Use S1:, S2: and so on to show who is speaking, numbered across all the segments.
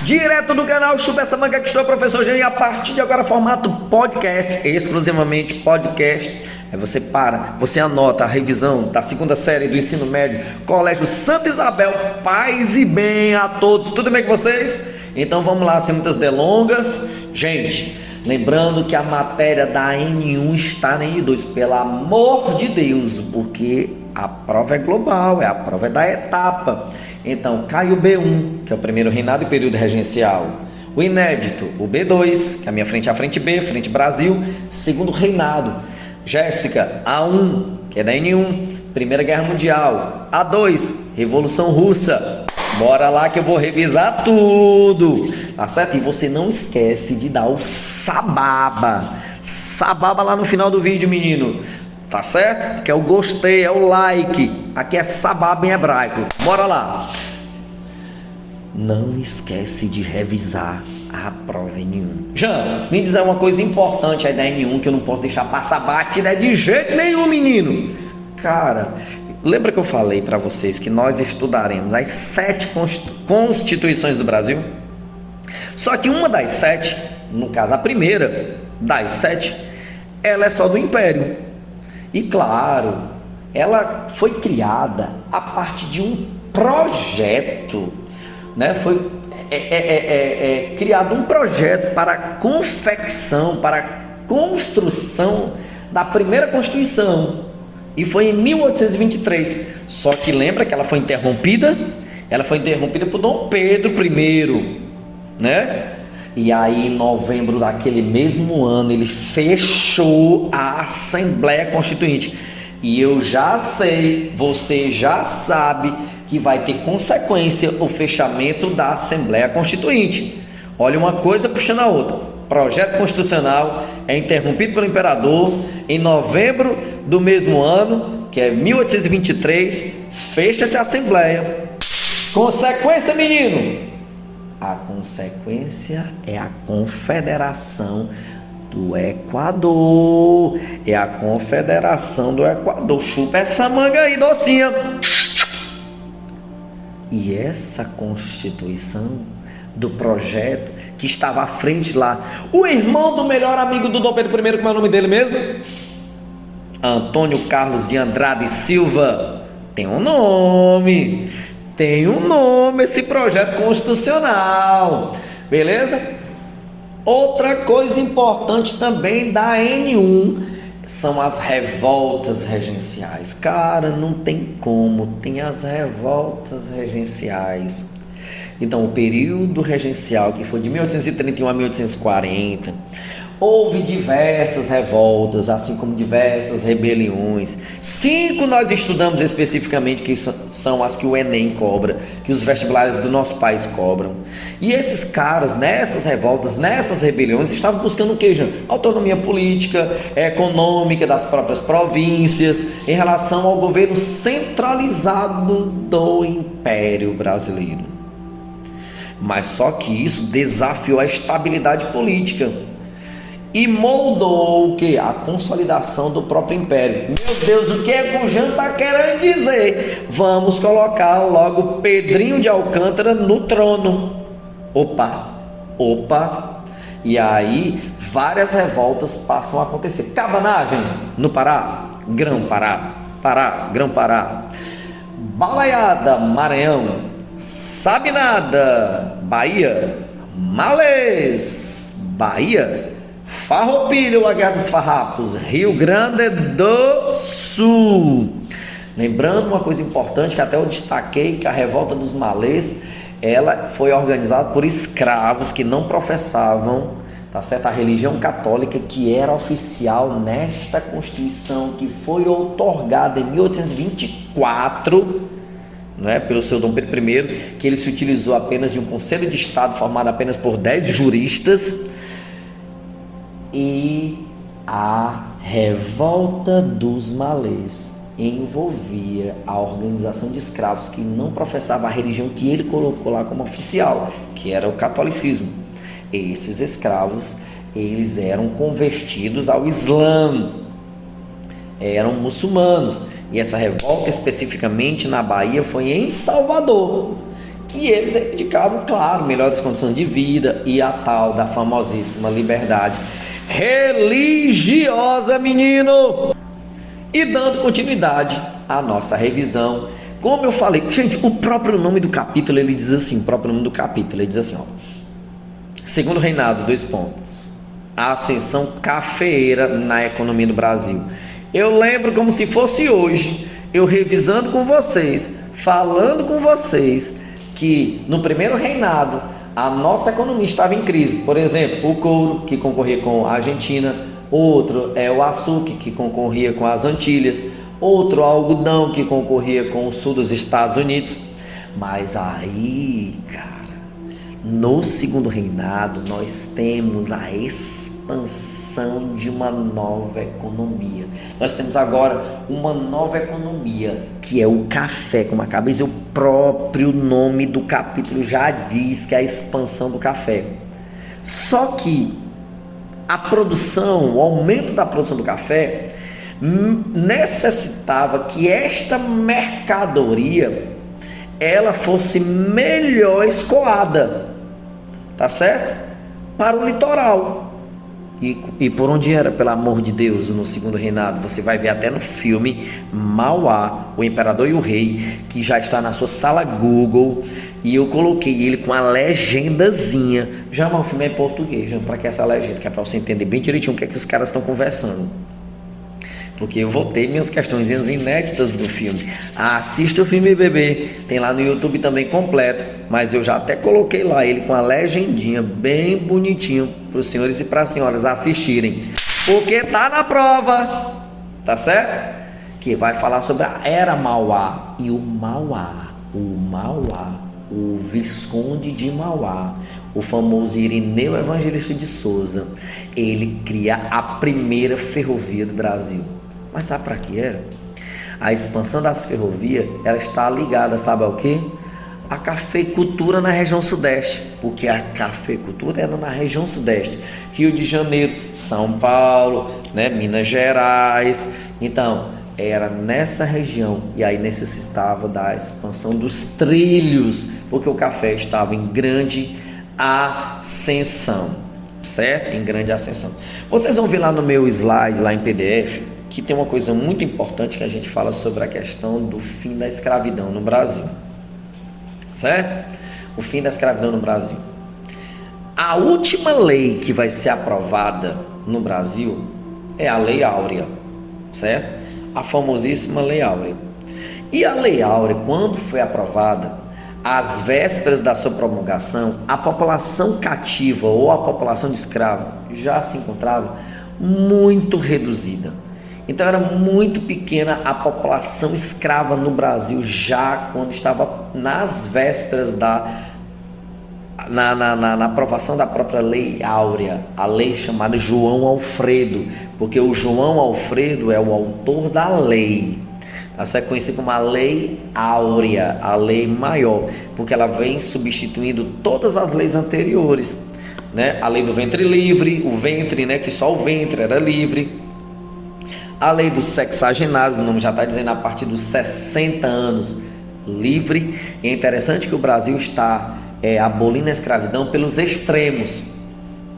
S1: Direto do canal Chupa essa manga que estou, professor Jean, e a partir de agora formato podcast, exclusivamente podcast. Aí você para, você anota a revisão da segunda série do ensino médio, Colégio Santa Isabel, paz e bem a todos, tudo bem com vocês? Então vamos lá, sem muitas delongas. Gente, lembrando que a matéria da N1 está na N2, pelo amor de Deus, porque a prova é global, a prova é da etapa. Então cai o B1, que é o primeiro reinado e período regencial, o inédito, o B2, que é a minha frente, a frente B, frente Brasil, segundo reinado. Jéssica, A1, que é da N1, Primeira Guerra Mundial. A2, Revolução Russa. Bora lá que eu vou revisar tudo, tá certo? E você não esquece de dar o sababa lá no final do vídeo, menino, tá certo? Que é o gostei, é o like. Aqui é sababa em hebraico. Bora lá. Não esquece de revisar a prova N1. Jean, me diz uma coisa importante aí da N1 que eu não posso deixar passar batida de jeito nenhum, menino. Cara, lembra que eu falei para vocês que nós estudaremos as 7 constituições do Brasil? Só que uma das 7, no caso a primeira das 7, ela é só do Império. E claro, ela foi criada a partir de um projeto, né? Foi criado um projeto para a confecção, para a construção da primeira Constituição. E foi em 1823. Só que lembra que ela foi interrompida? Ela foi interrompida por Dom Pedro I, né? E aí, em novembro daquele mesmo ano, ele fechou a Assembleia Constituinte. E eu já sei, você já sabe que vai ter consequência o fechamento da Assembleia Constituinte. Olha uma coisa puxando a outra. Projeto constitucional é interrompido pelo imperador em novembro do mesmo ano, que é 1823, fecha-se a Assembleia. Consequência, menino? A consequência é a Confederação do Equador. É a Confederação do Equador. Chupa essa manga aí, docinha. E essa Constituição do projeto que estava à frente lá, o irmão do melhor amigo do Dom Pedro I, como é o nome dele mesmo? Antônio Carlos de Andrade Silva. Tem um nome esse projeto constitucional, beleza? Outra coisa importante também da N1 são as revoltas regenciais. Cara, não tem como, tem as revoltas regenciais. Então, o período regencial, que foi de 1831 a 1840, houve diversas revoltas, assim como diversas rebeliões. 5 nós estudamos especificamente, que são as que o Enem cobra, que os vestibulares do nosso país cobram. E esses caras, nessas revoltas, nessas rebeliões, estavam buscando o que, Jean? Autonomia política, econômica das próprias províncias, em relação ao governo centralizado do Império Brasileiro. Mas só que isso desafiou a estabilidade política e moldou o que? A consolidação do próprio império. Meu Deus, o que é que o Jean está querendo dizer? Vamos colocar logo Pedrinho de Alcântara no trono. Opa. E aí várias revoltas passam a acontecer. Cabanagem no Pará, Grão-Pará, Balaiada, Maranhão, Sabinada, Bahia, Malês, Bahia, Farroupilha, a Guerra dos Farrapos, Rio Grande do Sul. Lembrando uma coisa importante que até eu destaquei, que a revolta dos malês, ela foi organizada por escravos que não professavam, tá certo, a religião católica, que era oficial nesta Constituição, que foi outorgada em 1824, né, pelo seu Dom Pedro I, que ele se utilizou apenas de um conselho de estado formado apenas por 10 juristas. E a revolta dos malês envolvia a organização de escravos que não professava a religião que ele colocou lá como oficial, que era o catolicismo. Esses escravos, eles eram convertidos ao Islã, eram muçulmanos. E essa revolta especificamente na Bahia foi em Salvador. E eles reivindicavam, claro, melhores condições de vida e a tal da famosíssima liberdade religiosa, menino. E dando continuidade à nossa revisão, como eu falei, gente, o próprio nome do capítulo, ele diz assim, ó, segundo reinado, a ascensão cafeeira na economia do Brasil. Eu lembro como se fosse hoje, eu revisando com vocês, falando com vocês, que no primeiro reinado, a nossa economia estava em crise. Por exemplo, o couro, que concorria com a Argentina, outro é o açúcar, que concorria com as Antilhas, outro o algodão, que concorria com o sul dos Estados Unidos. Mas aí, cara, no segundo reinado, nós temos a expansão de uma nova economia. Nós temos agora uma nova economia, que é o café, como acaba de dizer, o próprio nome do capítulo já diz que é a expansão do café. Só que a produção, o aumento da produção do café necessitava que esta mercadoria ela fosse melhor escoada, tá certo? Para o litoral. E por onde era, pelo amor de Deus, no segundo reinado? Você vai ver até no filme Mauá, o Imperador e o Rei, que já está na sua sala Google, e eu coloquei ele com a legendazinha. Já, mas o filme é em português, para que essa legenda? Que é para você entender bem direitinho o que é que os caras estão conversando. Porque eu vou ter minhas questões inéditas do filme. Assista o filme, bebê. Tem lá no YouTube também completo. Mas eu já até coloquei lá ele com a legendinha bem bonitinho para os senhores e para as senhoras assistirem. Porque tá na prova. Tá certo? Que vai falar sobre a Era Mauá. E o Mauá, o Visconde de Mauá, o famoso Irineu Evangelista de Souza, ele cria a primeira ferrovia do Brasil. Mas sabe para que era? A expansão das ferrovias, ela está ligada, sabe ao quê? A cafeicultura na região sudeste, porque a cafeicultura era na região sudeste, Rio de Janeiro, São Paulo, né, Minas Gerais. Então, era nessa região, e aí necessitava da expansão dos trilhos, porque o café estava em grande ascensão, certo? Em grande ascensão. Vocês vão ver lá no meu slide, lá em PDF, que tem uma coisa muito importante que a gente fala sobre a questão do fim da escravidão no Brasil, certo? O fim da escravidão no Brasil. A última lei que vai ser aprovada no Brasil é a Lei Áurea, certo? A famosíssima Lei Áurea. E a Lei Áurea, quando foi aprovada, às vésperas da sua promulgação, a população cativa ou a população de escravos já se encontrava muito reduzida. Então era muito pequena a população escrava no Brasil já quando estava nas vésperas na aprovação da própria Lei Áurea, a lei chamada João Alfredo, porque o João Alfredo é o autor da lei. Essa é conhecida como a Lei Áurea, a lei maior, porque ela vem substituindo todas as leis anteriores, né? A lei do ventre livre, o ventre, né? Que só o ventre era livre. A lei dos sexagenários, o nome já está dizendo, a partir dos 60 anos, livre. E é interessante que o Brasil está abolindo a escravidão pelos extremos,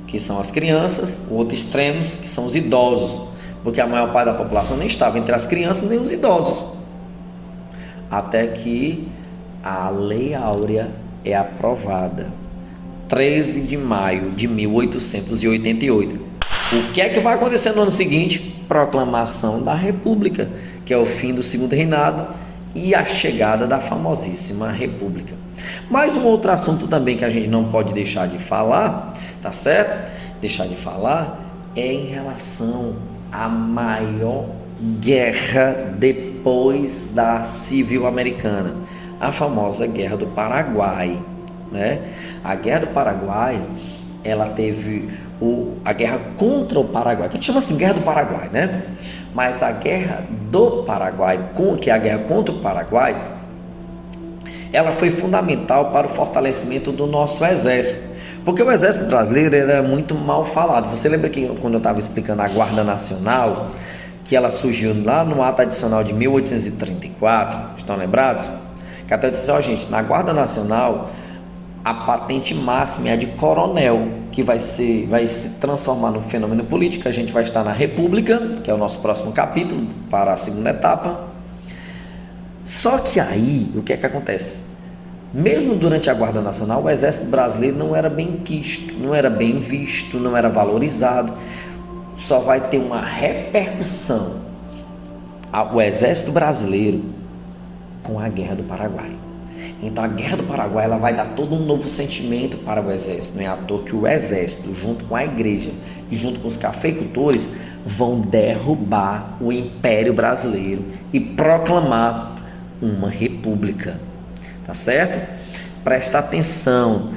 S1: que são as crianças, o outro extremos, que são os idosos, porque a maior parte da população nem estava entre as crianças nem os idosos. Até que a Lei Áurea é aprovada, 13 de maio de 1888. O que é que vai acontecer no ano seguinte? Proclamação da República, que é o fim do segundo reinado e a chegada da famosíssima República. Mais um outro assunto também que a gente não pode deixar de falar, tá certo? Deixar de falar é em relação à maior guerra depois da Civil Americana, a famosa Guerra do Paraguai, né? A Guerra do Paraguai, ela teve a guerra contra o Paraguai, que a gente chama assim Guerra do Paraguai, né? Mas a Guerra do Paraguai, que é a guerra contra o Paraguai, ela foi fundamental para o fortalecimento do nosso exército, porque o exército brasileiro era muito mal falado. Você lembra que quando eu estava explicando a Guarda Nacional, que ela surgiu lá no ato adicional de 1834, estão lembrados? Que até disse, gente, na Guarda Nacional, a patente máxima é a de coronel, que vai se transformar no fenômeno político. A gente vai estar na República, que é o nosso próximo capítulo, para a segunda etapa. Só que aí, o que é que acontece? Mesmo durante a Guarda Nacional, o Exército Brasileiro não era bem quisto, não era bem visto, não era valorizado. Só vai ter uma repercussão o Exército Brasileiro com a Guerra do Paraguai. Então a Guerra do Paraguai ela vai dar todo um novo sentimento para o Exército. Não é à toa que o Exército, junto com a igreja e junto com os cafeicultores, vão derrubar o Império Brasileiro e proclamar uma república. Tá certo? Presta atenção.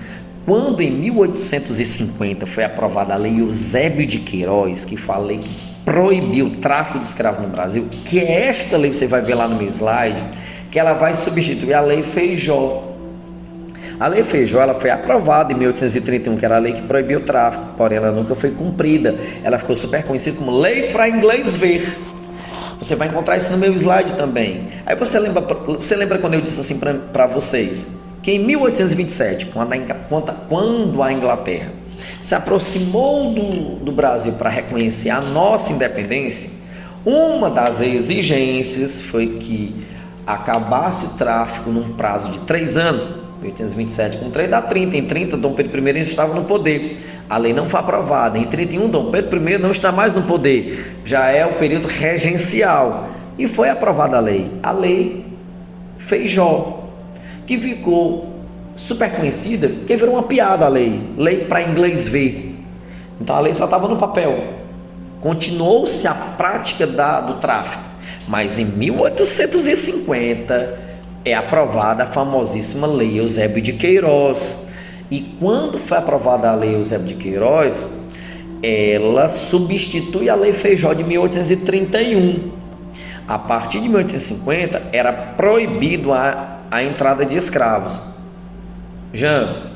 S1: Quando em 1850 foi aprovada a Lei Eusébio de Queiroz, que foi a lei que proibiu o tráfico de escravos no Brasil, que é esta lei, você vai ver lá no meu slide, que ela vai substituir a Lei Feijó. A Lei Feijó ela foi aprovada em 1831, que era a lei que proibiu o tráfico, porém ela nunca foi cumprida. Ela ficou super conhecida como Lei para Inglês Ver. Você vai encontrar isso no meu slide também. Aí você lembra quando eu disse assim para vocês, que em 1827, quando a Inglaterra se aproximou do Brasil para reconhecer a nossa independência, uma das exigências foi que acabasse o tráfico num prazo de 3 anos. 1827 com 3 dá 30. Em 30, Dom Pedro I estava no poder. A lei não foi aprovada. Em 31, Dom Pedro I não está mais no poder. Já é o período regencial. E foi aprovada a Lei Feijó, que ficou super conhecida, porque virou uma piada a lei para inglês ver. Então a lei só estava no papel. Continuou-se a prática do tráfico. Mas em 1850 é aprovada a famosíssima Lei Eusébio de Queiroz. E quando foi aprovada a Lei Eusébio de Queiroz, ela substitui a Lei Feijó de 1831. A partir de 1850 era proibido a entrada de escravos. Jean,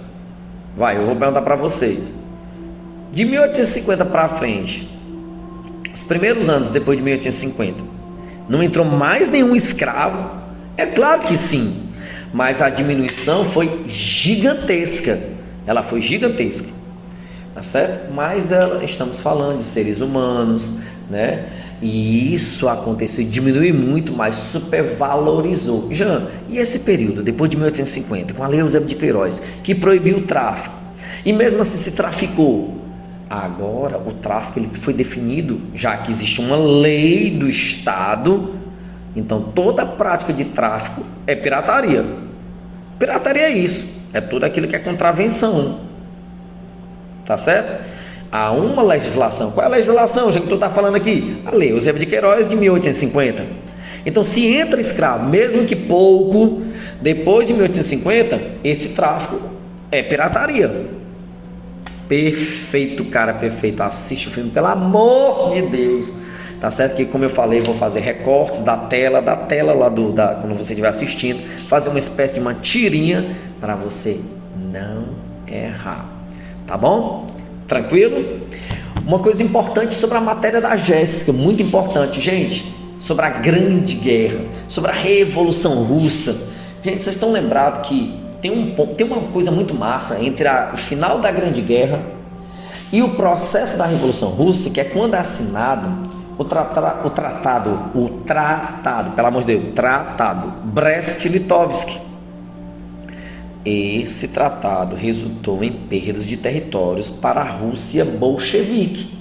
S1: eu vou perguntar para vocês. De 1850 para frente, os primeiros anos depois de 1850, não entrou mais nenhum escravo? É claro que sim, mas a diminuição foi gigantesca. Ela foi gigantesca, tá certo? Mas estamos falando de seres humanos, né? E isso aconteceu, diminuiu muito, mas supervalorizou. Jean, e esse período, depois de 1850, com a Lei Eusébio de Queiroz, que proibiu o tráfico, e mesmo assim se traficou. Agora o tráfico ele foi definido, já que existe uma lei do Estado, então toda prática de tráfico é pirataria. Pirataria é isso, é tudo aquilo que é contravenção, tá certo? Há uma legislação. Qual é a legislação, gente, que tu está falando aqui? A Lei Eusébio de Queiroz de 1850. Então se entra escravo, mesmo que pouco, depois de 1850, esse tráfico é pirataria. Perfeito, cara, perfeito. Assiste o filme, pelo amor de Deus. Tá certo que, como eu falei, vou fazer recortes da tela lá quando você estiver assistindo, fazer uma espécie de uma tirinha para você não errar. Tá bom? Tranquilo? Uma coisa importante sobre a matéria da Jéssica, muito importante, gente, sobre a Grande Guerra, sobre a Revolução Russa. Gente, vocês estão lembrados que tem uma coisa muito massa entre o final da Grande Guerra e o processo da Revolução Russa, que é quando é assinado o tratado, pelo amor de Deus, Tratado Brest-Litovsk. Esse tratado resultou em perdas de territórios para a Rússia bolchevique,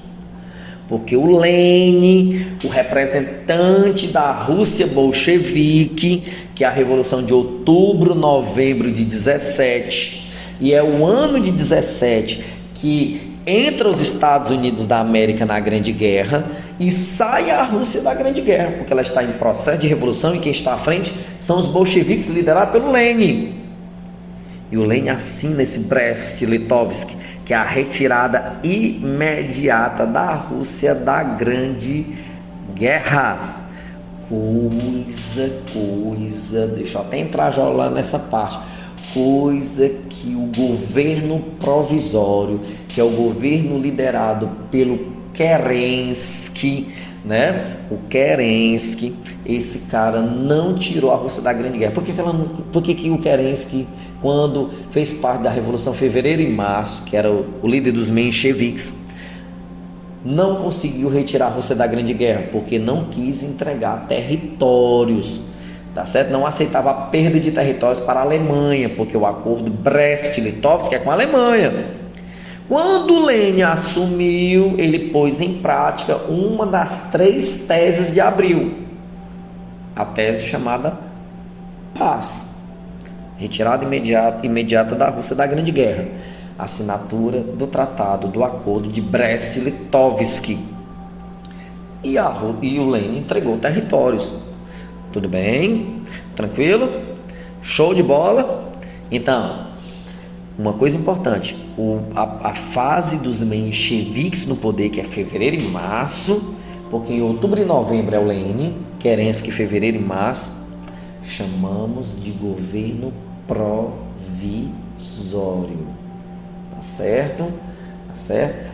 S1: porque o Lenin, o representante da Rússia bolchevique, que é a Revolução de Outubro, Novembro de 17, e é o ano de 17 que entra os Estados Unidos da América na Grande Guerra e sai a Rússia da Grande Guerra, porque ela está em processo de revolução e quem está à frente são os bolcheviques liderados pelo Lenin. E o Lenin assina esse Brest-Litovsk, que é a retirada imediata da Rússia da Grande Guerra. Deixa eu até entrar já lá nessa parte. Coisa que o governo provisório, que é o governo liderado pelo Kerensky, né? O Kerensky, esse cara não tirou a Rússia da Grande Guerra. Por que o Kerensky, quando fez parte da Revolução Fevereiro e Março, que era o líder dos mencheviques, não conseguiu retirar a Rússia da Grande Guerra? Porque não quis entregar territórios, tá certo? Não aceitava a perda de territórios para a Alemanha, porque o acordo Brest-Litovsk é com a Alemanha. Quando Lênin assumiu, ele pôs em prática uma das 3 teses de Abril, a tese chamada paz, retirada imediata da Rússia da Grande Guerra, assinatura do tratado do acordo de Brest-Litovsk, e o Lênin entregou territórios. Tudo bem? Tranquilo? Show de bola? Então, uma coisa importante, a fase dos mencheviques no poder, que é fevereiro e março, porque em outubro e novembro é o Lênin, Kerensky, fevereiro e março, chamamos de governo provisório, tá certo? Tá certo?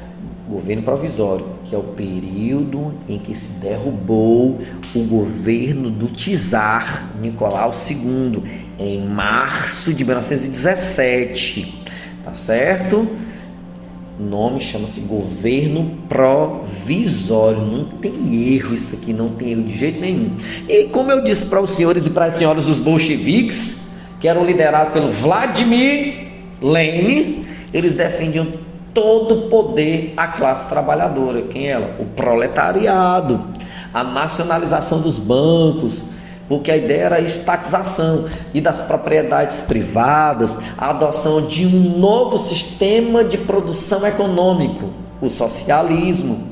S1: Governo provisório, que é o período em que se derrubou o governo do czar Nicolau II, em março de 1917, tá certo? O nome chama-se governo provisório, não tem erro isso aqui, não tem erro de jeito nenhum. E como eu disse para os senhores e para as senhoras dos bolcheviques, que eram liderados pelo Vladimir Lenin, eles defendiam todo o poder à classe trabalhadora. Quem é ela? O proletariado, a nacionalização dos bancos, porque a ideia era a estatização e das propriedades privadas, a adoção de um novo sistema de produção econômico, o socialismo,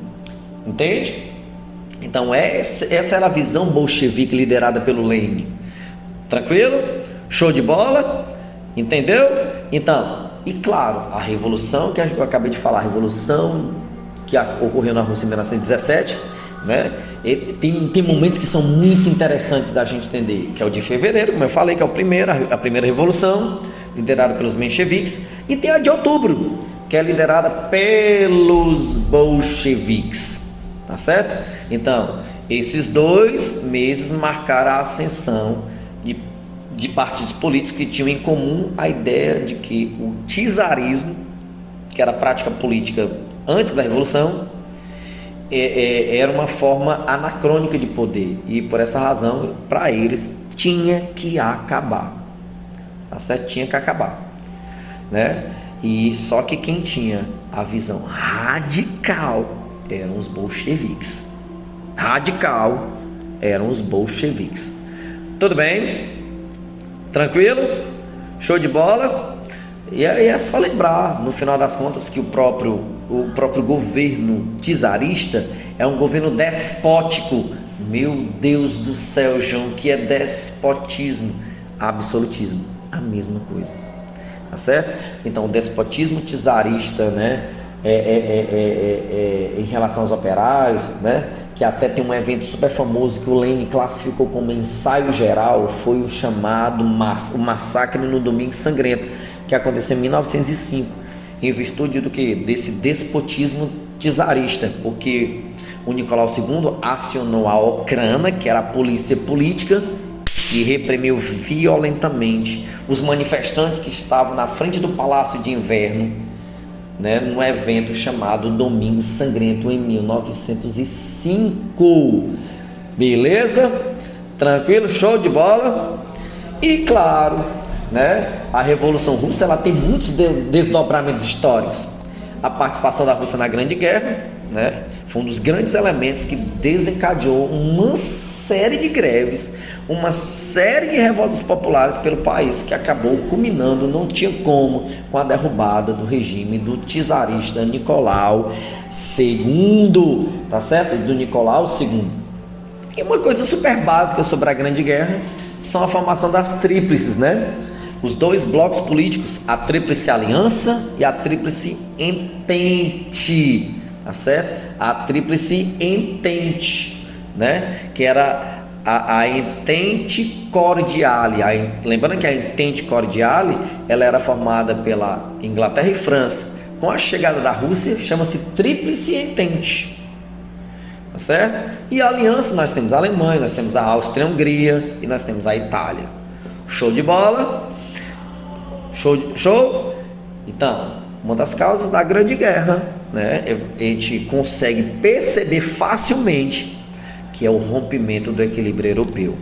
S1: entende? Então essa era a visão bolchevique liderada pelo Lenin. Tranquilo? Show de bola? Entendeu? Então, e claro, a revolução que eu acabei de falar, a revolução que ocorreu na Rússia em 1917, né? Tem momentos que são muito interessantes da gente entender, que é o de fevereiro, como eu falei, que é a primeira revolução, liderada pelos mencheviques, e tem a de outubro, que é liderada pelos bolcheviques, tá certo? Então, esses 2 meses marcaram a ascensão de partidos políticos que tinham em comum a ideia de que o czarismo, que era a prática política antes da Revolução, era uma forma anacrônica de poder, e por essa razão, para eles, tinha que acabar, tá certo? Tinha que acabar, né? E só que quem tinha a visão radical eram os bolcheviques. Radical eram os bolcheviques. Tudo bem? Tranquilo? Show de bola? E aí é só lembrar, no final das contas, que o próprio governo czarista é um governo despótico. Meu Deus do céu, João, que é despotismo? Absolutismo, a mesma coisa, tá certo? Então, o despotismo czarista, né, em relação aos operários, né, que até tem um evento super famoso que o Lenin classificou como ensaio geral, foi o chamado o massacre no Domingo Sangrento, que aconteceu em 1905, em virtude do que? Desse despotismo czarista, porque o Nicolau II acionou a Okhrana, que era a polícia política, e reprimiu violentamente os manifestantes que estavam na frente do Palácio de Inverno, né, num evento chamado Domingo Sangrento, em 1905. Beleza? Tranquilo? Show de bola? E claro, né, a Revolução Russa, ela tem muitos desdobramentos históricos. A participação da Rússia na Grande Guerra, né, foi um dos grandes elementos que desencadeou uma série de greves, uma série de revoltas populares pelo país, que acabou culminando, não tinha como, com a derrubada do regime do czarista Nicolau II, tá certo? Do Nicolau II. E uma coisa super básica sobre a Grande Guerra são a formação das tríplices, né? Os 2 blocos políticos, a Tríplice Aliança e a Tríplice Entente, tá certo? A Tríplice Entente, né? Que era a Entente Cordiale. Lembrando que a Entente Cordiale, ela era formada pela Inglaterra e França. Com a chegada da Rússia, chama-se Tríplice Entente. tá certo? E a aliança, nós temos a Alemanha, nós temos a Áustria, a Hungria e nós temos a Itália. Show de bola? Show? Então, uma das causas da Grande Guerra, né, a gente consegue perceber facilmente que é o rompimento do equilíbrio europeu.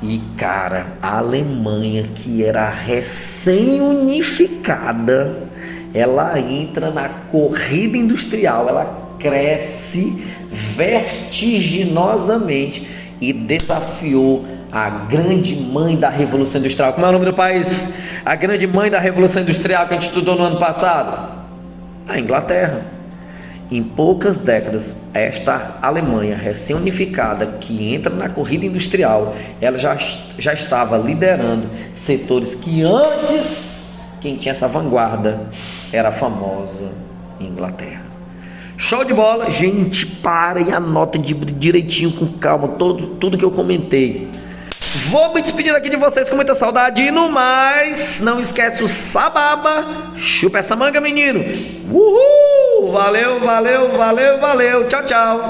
S1: E cara, a Alemanha, que era recém-unificada, ela entra na corrida industrial, ela cresce vertiginosamente e desafiou a grande mãe da Revolução Industrial. Como é o nome do país? A grande mãe da Revolução Industrial que a gente estudou no ano passado? A Inglaterra. Em poucas décadas, esta Alemanha recém-unificada, que entra na corrida industrial, ela já estava liderando setores que antes, quem tinha essa vanguarda era a famosa Inglaterra. Show de bola? Gente, para e anota direitinho, com calma, tudo que eu comentei. Vou me despedir aqui de vocês com muita saudade. E no mais, não esquece o sababa. Chupa essa manga, menino. Uhul! Valeu, valeu, valeu, valeu. Tchau, tchau.